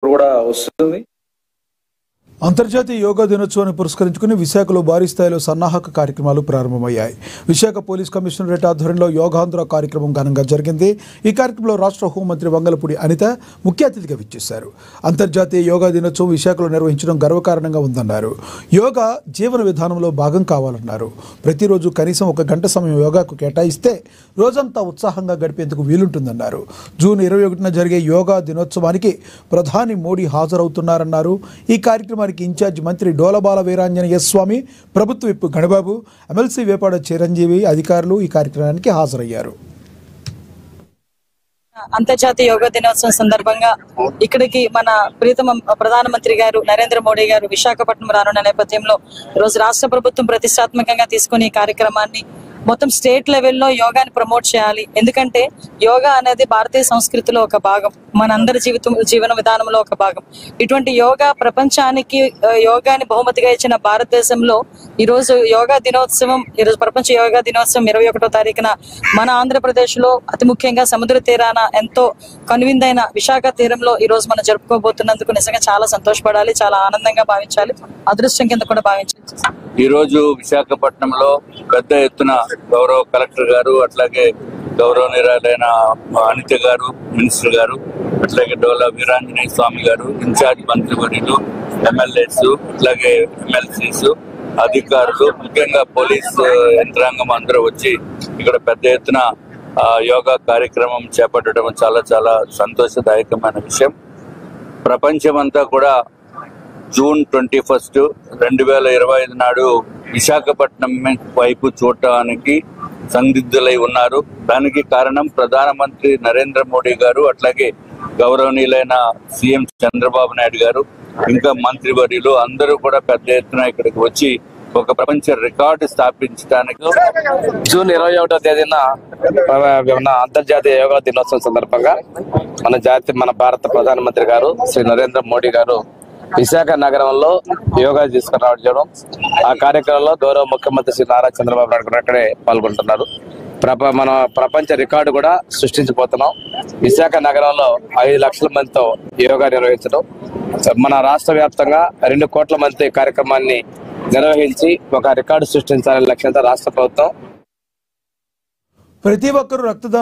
కూడా వస్తుంది. అంతర్జాతీయ యోగా దినోత్సవాన్ని పురస్కరించుకుని విశాఖలో భారీ స్థాయిలో సన్నాహక కార్యక్రమాలు ప్రారంభమయ్యాయి. విశాఖ పోలీస్ కమిషనరేట్ ఆధ్వర్యంలో యోగాంధ్ర కార్యక్రమం ఘనంగా జరిగింది. ఈ కార్యక్రమంలో రాష్ట్ర హోంమంత్రి వంగలపూడి అనిత ముఖ్య అతిథిగా విచ్చేశారు. అంతర్జాతీయ యోగా దినోత్సవం విశాఖలో నిర్వహించడం గర్వకారణంగా ఉందన్నారు. యోగా జీవన విధానంలో భాగం కావాలన్నారు. ప్రతిరోజు కనీసం 1 గంట సమయం యోగాకు కేటాయిస్తే రోజంతా ఉత్సాహంగా గడిపేందుకు వీలుంటుందన్నారు. జూన్ 21న జరిగే యోగా దినోత్సవానికి ప్రధాని మోడీ హాజరవుతున్నారన్నారు. ఈ కార్యక్రమానికి ఇన్ఛార్జ్ మంత్రి డోలబాల వీరాంజనేయ స్వామి, ప్రభుత్వ విప్ గణబాబు, ఎమ్మెల్సీ వేపాడ చిరంజీవి అధికారులు ఈ కార్యక్రమానికి హాజరయ్యారు. అంతర్జాతీయ యోగా దినోత్సవం సందర్భంగా ఇక్కడికి మన ప్రీతమ ప్రధానమంత్రి గారు నరేంద్ర మోడీ గారు విశాఖపట్నం రానున్న నేపథ్యంలో ఈరోజు రాష్ట్ర ప్రభుత్వం ప్రతిష్టాత్మకంగా తీసుకుని ఈ కార్యక్రమాన్ని మొత్తం స్టేట్ లెవెల్లో యోగాని ప్రమోట్ చేయాలి. ఎందుకంటే యోగా అనేది భారతీయ సంస్కృతిలో ఒక భాగం, మనందరి జీవన విధానంలో ఒక భాగం. ఇటువంటి యోగా ప్రపంచానికి యోగాని బహుమతిగా ఇచ్చిన భారతదేశంలో ఈరోజు యోగా దినోత్సవం, ఈరోజు ప్రపంచ యోగా దినోత్సవం 21వ తారీఖున మన ఆంధ్రప్రదేశ్ లో అతి ముఖ్యంగా సముద్ర తీరాన ఎంతో కనువిందైన విశాఖ తీరంలో ఈ రోజు మనం జరుపుకోబోతున్నందుకు నిజంగా చాలా సంతోషపడాలి, చాలా ఆనందంగా భావించాలి, అదృష్టం కింద కూడా భావించాలి. ఈ రోజు విశాఖపట్నంలో పెద్ద ఎత్తున గౌరవ కలెక్టర్ గారు, అట్లాగే గౌరవనీయులైన అనిత గారు, మినిస్టర్ గారు, అట్లాగే డోలా వీరాంజనేయ స్వామి గారు, ఇన్ఛార్జ్ మంత్రివర్యులు, ఎమ్మెల్యేస్, అట్లాగే ఎమ్మెల్సీస్, అధికారులు, ముఖ్యంగా పోలీస్ యంత్రాంగం అందరూ వచ్చి ఇక్కడ పెద్ద ఎత్తున యోగా కార్యక్రమం చేపట్టడం చాలా చాలా సంతోషదాయకమైన విషయం. ప్రపంచమంతా కూడా జూన్ 21, 2025 నాడు విశాఖపట్నం వైపు చూడటానికి సందిగ్ధులై ఉన్నారు. దానికి కారణం ప్రధానమంత్రి నరేంద్ర మోడీ గారు, అట్లాగే గౌరవనీయులైన సీఎం చంద్రబాబు నాయుడు గారు, ఇంకా మంత్రివర్యులు అందరూ కూడా పెద్ద ఎత్తున ఇక్కడికి వచ్చి ఒక ప్రపంచ రికార్డు స్థాపించడానికి జూన్ 21వ తేదీన అంతర్జాతీయ యోగా దినోత్సవం సందర్భంగా మన భారత ప్రధానమంత్రి గారు శ్రీ నరేంద్ర మోడీ గారు విశాఖ నగరంలో యోగా తీసుకుని రావడం, ఆ కార్యక్రమంలో గౌరవ ముఖ్యమంత్రి శ్రీ నారా చంద్రబాబు నాయుడు అక్కడే పాల్గొంటున్నారు. మన ప్రపంచ రికార్డు కూడా సృష్టించబోతున్నాం. విశాఖ నగరంలో 5 లక్షల మందితో యోగా నిర్వహించడం, మన రాష్ట్ర వ్యాప్తంగా 2 కోట్ల మంది కార్యక్రమాన్ని నిర్వహించి ఒక రికార్డు సృష్టించాలనే లక్ష్యంతో రాష్ట్ర ప్రభుత్వం ప్రతి ఒక్కరూ రక్తదానం